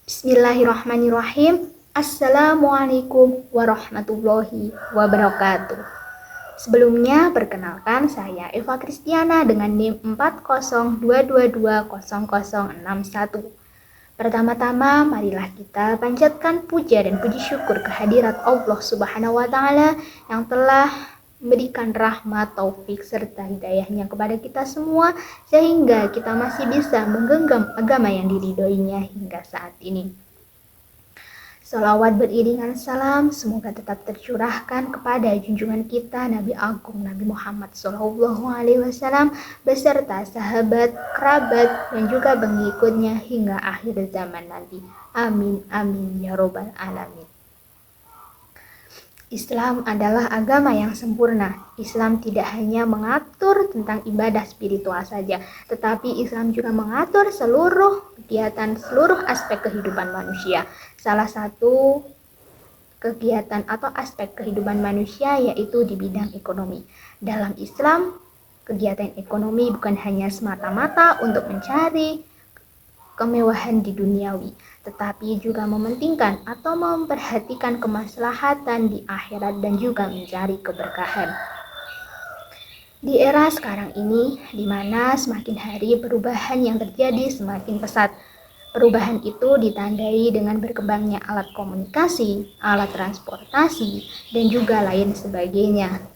Bismillahirrahmanirrahim. Assalamualaikum warahmatullahi wabarakatuh. Sebelumnya, perkenalkan saya Eva Kristiana dengan NIM 4022200061. Pertama-tama, marilah kita panjatkan puja dan puji syukur kehadirat Allah Subhanahu wa Ta'ala yang telah memberikan rahmat, taufik, serta hidayahnya kepada kita semua sehingga kita masih bisa menggenggam agama yang diridhoinya hingga saat ini. Salawat beriringan salam semoga tetap tercurahkan kepada junjungan kita Nabi Agung Nabi Muhammad SAW beserta sahabat, kerabat, dan juga pengikutnya hingga akhir zaman nanti. Amin, amin, ya robbal alamin. Islam adalah agama yang sempurna. Islam tidak hanya mengatur tentang ibadah spiritual saja, tetapi Islam juga mengatur seluruh kegiatan, seluruh aspek kehidupan manusia. Salah satu kegiatan atau aspek kehidupan manusia yaitu di bidang ekonomi. Dalam Islam, kegiatan ekonomi bukan hanya semata-mata untuk mencari kemewahan di duniawi, tetapi juga mementingkan atau memperhatikan kemaslahatan di akhirat dan juga mencari keberkahan. Di era sekarang ini, di mana semakin hari perubahan yang terjadi semakin pesat. Perubahan itu ditandai dengan berkembangnya alat komunikasi, alat transportasi, dan juga lain sebagainya.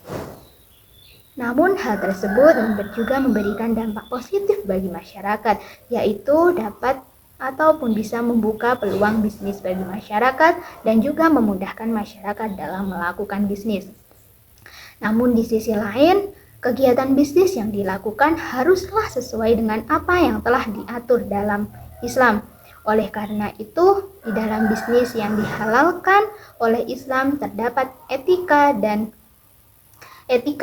Namun hal tersebut juga memberikan dampak positif bagi masyarakat, yaitu dapat ataupun bisa membuka peluang bisnis bagi masyarakat dan juga memudahkan masyarakat dalam melakukan bisnis. Namun di sisi lain, kegiatan bisnis yang dilakukan haruslah sesuai dengan apa yang telah diatur dalam Islam. Oleh karena itu, di dalam bisnis yang dihalalkan oleh Islam terdapat etika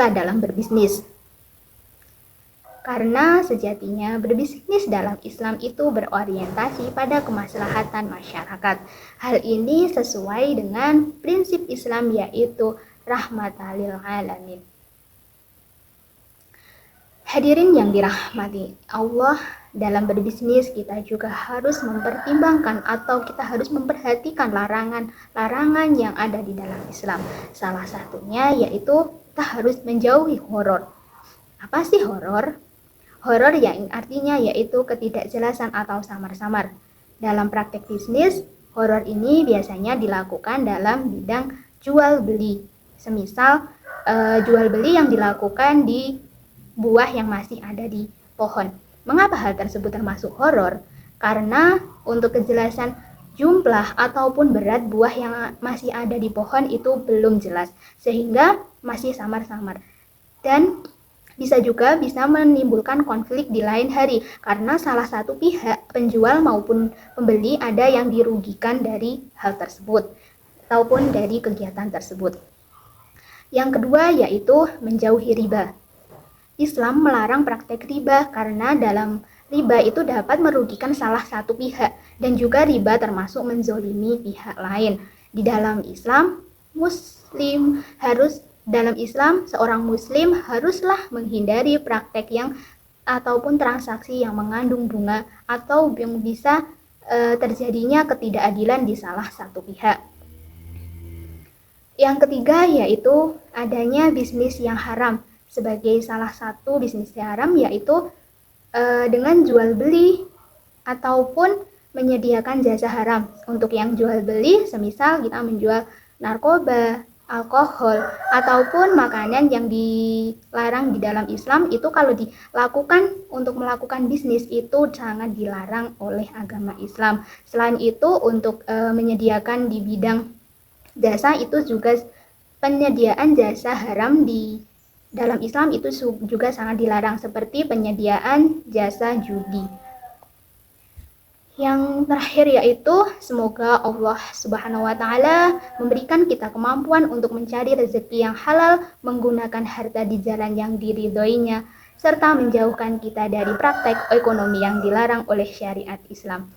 dalam berbisnis. Karena sejatinya berbisnis dalam Islam itu berorientasi pada kemaslahatan masyarakat. Hal ini sesuai dengan prinsip Islam yaitu rahmatan lil alamin. Hadirin yang dirahmati Allah, dalam berbisnis kita juga harus mempertimbangkan atau kita harus memperhatikan larangan yang ada di dalam Islam. Salah satunya yaitu kita harus menjauhi horor. Apa sih horor? Horor yang artinya yaitu ketidakjelasan atau samar-samar. Dalam praktek bisnis, horor ini biasanya dilakukan dalam bidang jual beli. Semisal jual beli yang dilakukan di buah yang masih ada di pohon. Mengapa hal tersebut termasuk horor? Karena untuk kejelasan jumlah ataupun berat buah yang masih ada di pohon itu belum jelas, sehingga masih samar-samar. Dan bisa menimbulkan konflik di lain hari, karena salah satu pihak penjual maupun pembeli ada yang dirugikan dari hal tersebut, ataupun dari kegiatan tersebut. Yang kedua yaitu menjauhi riba. Islam melarang praktek riba karena dalam riba itu dapat merugikan salah satu pihak dan juga riba termasuk menzolimi pihak lain. Di dalam Islam, seorang muslim haruslah menghindari praktek yang ataupun transaksi yang mengandung bunga atau yang bisa terjadinya ketidakadilan di salah satu pihak. Yang ketiga yaitu adanya bisnis yang haram. Sebagai salah satu bisnis haram yaitu dengan jual beli ataupun menyediakan jasa haram. Untuk yang jual beli, semisal kita menjual narkoba, alkohol, ataupun makanan yang dilarang di dalam Islam, itu kalau dilakukan untuk melakukan bisnis itu sangat dilarang oleh agama Islam. Selain itu untuk menyediakan di bidang jasa itu juga penyediaan jasa haram di dalam Islam itu juga sangat dilarang, seperti penyediaan jasa judi. Yang terakhir yaitu semoga Allah Subhanahu wa Ta'ala memberikan kita kemampuan untuk mencari rezeki yang halal, menggunakan harta di jalan yang diridhoinya, serta menjauhkan kita dari praktek ekonomi yang dilarang oleh syariat Islam.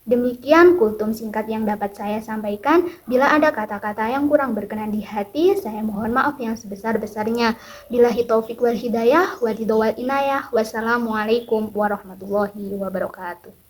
Demikian kultum singkat yang dapat saya sampaikan. Bila ada kata-kata yang kurang berkenan di hati, saya mohon maaf yang sebesar-besarnya. Billahi taufiq wal hidayah, wa ridho wal inayah. Wassalamualaikum warahmatullahi wabarakatuh.